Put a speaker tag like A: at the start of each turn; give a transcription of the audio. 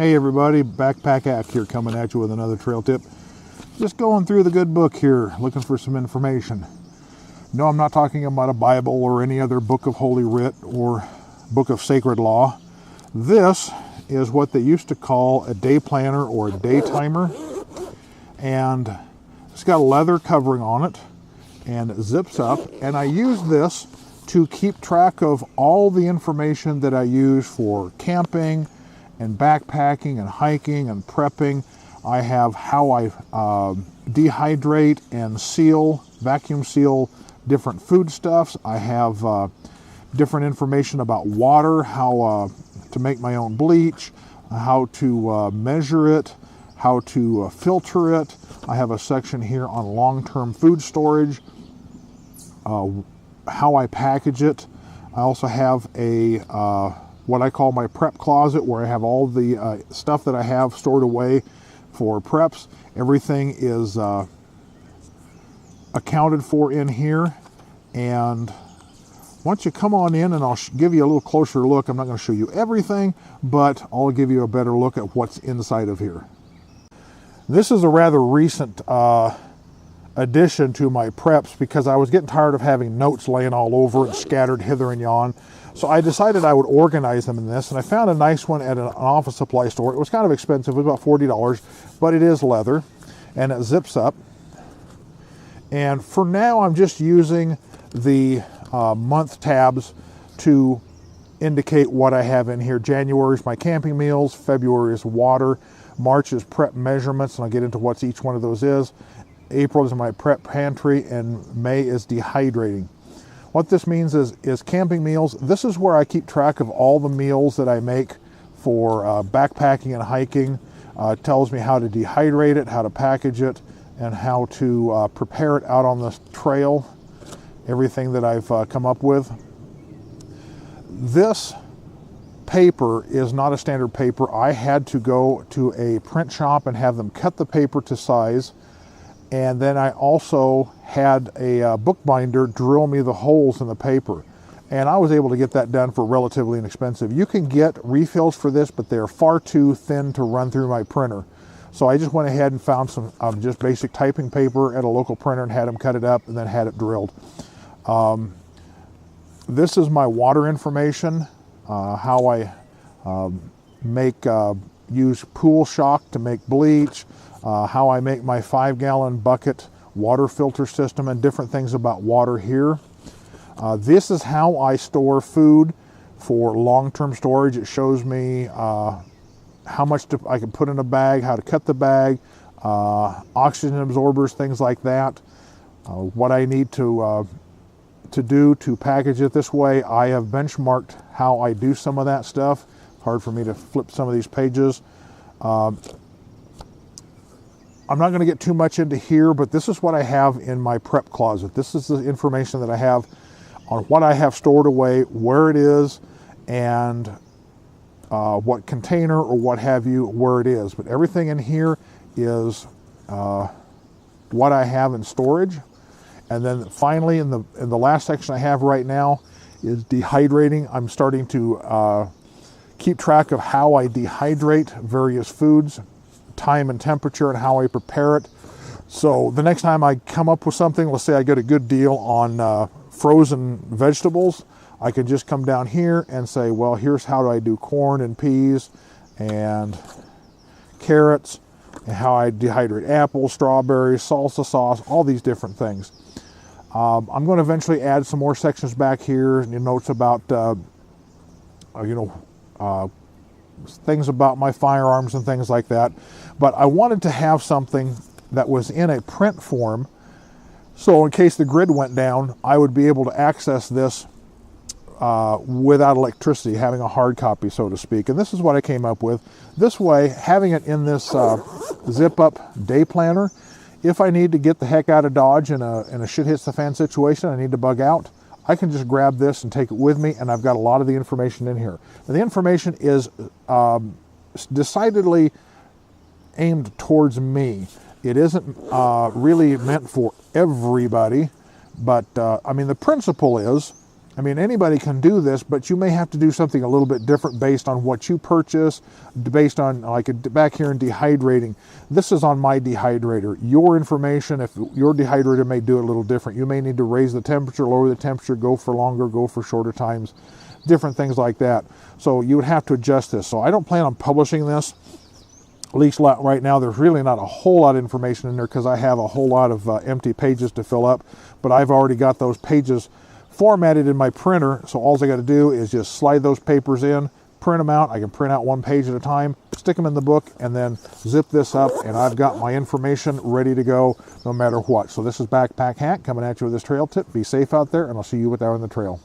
A: Hey everybody, Backpack Ack here coming at you with another trail tip. Just going through the good book here, looking for some information. No, I'm not talking about a Bible or any other book of Holy Writ or book of sacred law. This is what they used to call a day planner or a day timer. And it's got a leather covering on it and it zips up. And I use this to keep track of all the information that I use for camping and backpacking and hiking and prepping. I have how I dehydrate and seal, vacuum seal different foodstuffs. I have different information about water, how to make my own bleach, how to measure it, how to filter it. I have a section here on long-term food storage, how I package it. I also have a what I call my prep closet, where I have all the stuff that I have stored away for preps. Everything is accounted for in here. And once you come on in, and I'll give you a little closer look, I'm not going to show you everything, but I'll give you a better look at what's inside of here. This is a rather recent addition to my preps because I was getting tired of having notes laying all over and scattered hither and yon. So I decided I would organize them in this, and I found a nice one at an office supply store. It was kind of expensive, it was about $40, but it is leather, and it zips up. And for now, I'm just using the month tabs to indicate what I have in here. January is my camping meals, February is water, March is prep measurements, and I'll get into what each one of those is. April is my prep pantry, and May is dehydrating. What this means is camping meals. This is where I keep track of all the meals that I make for backpacking and hiking. It tells me how to dehydrate it, how to package it, and how to prepare it out on the trail. Everything that I've come up with. This paper is not a standard paper. I had to go to a print shop and have them cut the paper to size. And then I also had a bookbinder drill me the holes in the paper. And I was able to get that done for relatively inexpensive. You can get refills for this, but they're far too thin to run through my printer. So I just went ahead and found some just basic typing paper at a local printer and had them cut it up and then had it drilled. This is my water information, how I use pool shock to make bleach, how I make my 5-gallon bucket water filter system, and different things about water here. This is how I store food for long-term storage. It shows me how much I can put in a bag, how to cut the bag, oxygen absorbers, things like that. What I need to do to package it this way. I have benchmarked how I do some of that stuff. Hard for me to flip some of these pages. I'm not going to get too much into here, but this is what I have in my prep closet. This is the information that I have on what I have stored away, where it is, and what container or what have you, where it is. But everything in here is what I have in storage. And then finally, in the last section I have right now is dehydrating. I'm starting to keep track of how I dehydrate various foods, time and temperature, and how I prepare it. So the next time I come up with something, let's say I get a good deal on frozen vegetables, I can just come down here and say, well, here's how I do corn and peas and carrots, and how I dehydrate apples, strawberries, salsa sauce, all these different things. I'm going to eventually add some more sections back here, notes about, things about my firearms and things like that. But I wanted to have something that was in a print form, so in case the grid went down, I would be able to access this without electricity, having a hard copy, so to speak. And this is what I came up with. This way, having it in this zip-up day planner, if I need to get the heck out of Dodge in a shit hits the fan situation, I need to bug out, I can just grab this and take it with me, and I've got a lot of the information in here. And the information is decidedly aimed towards me. It isn't really meant for everybody, but I mean, the principle is I mean, anybody can do this, but you may have to do something a little bit different based on what you purchase, based on, like back here in dehydrating. This is on my dehydrator. Your information, if your dehydrator may do it a little different. You may need to raise the temperature, lower the temperature, go for longer, go for shorter times, different things like that. So you would have to adjust this. So I don't plan on publishing this. At least right now, there's really not a whole lot of information in there because I have a whole lot of empty pages to fill up, but I've already got those pages formatted in my printer, so all I got to do is just slide those papers in, print them out. I can print out one page at a time, stick them in the book, and then zip this up, and I've got my information ready to go no matter what. So this is Backpack Hack coming at you with this trail tip. Be safe out there, and I'll see you out there on the trail.